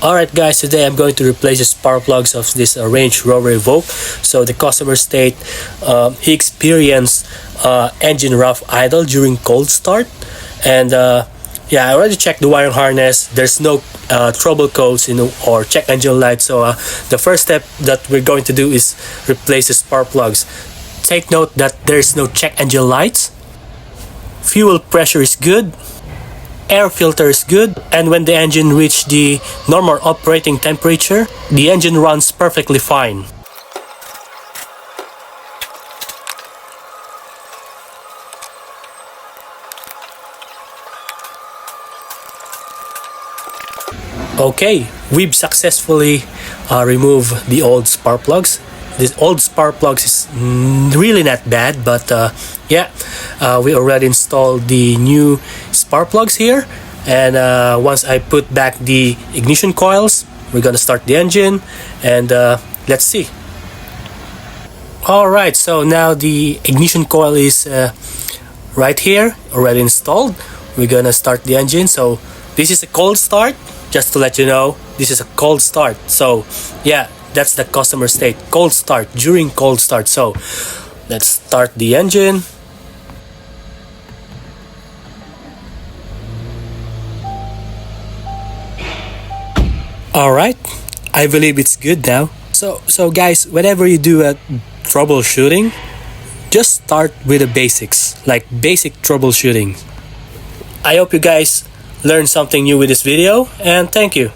Alright guys, today I'm going to replace the spark plugs of this Range Rover Evoque. So the customer state, he experienced engine rough idle during cold start. And yeah, I already checked the wiring harness. There's no trouble codes or check engine light. So the first step that we're going to do is replace the spark plugs. Take note that there's no check engine lights. Fuel pressure is good. Air filter is good, and when the engine reaches the normal operating temperature, the engine runs perfectly fine. Okay, we've successfully removed the old spark plugs. This old spark plugs is really not bad, but yeah, we already installed the new spark plugs here. And once I put back the ignition coils, we're gonna start the engine, and let's see. Alright, so now the ignition coil is right here, already installed. We're gonna start the engine. So this is a cold start, just to let you know. This is a cold start. So yeah, that's the customer state, cold start, during cold start. So let's start the engine. Alright, I believe it's good now. So guys, whenever you do a troubleshooting, just start with the basics, like basic troubleshooting. I hope you guys learned something new with this video, and thank you.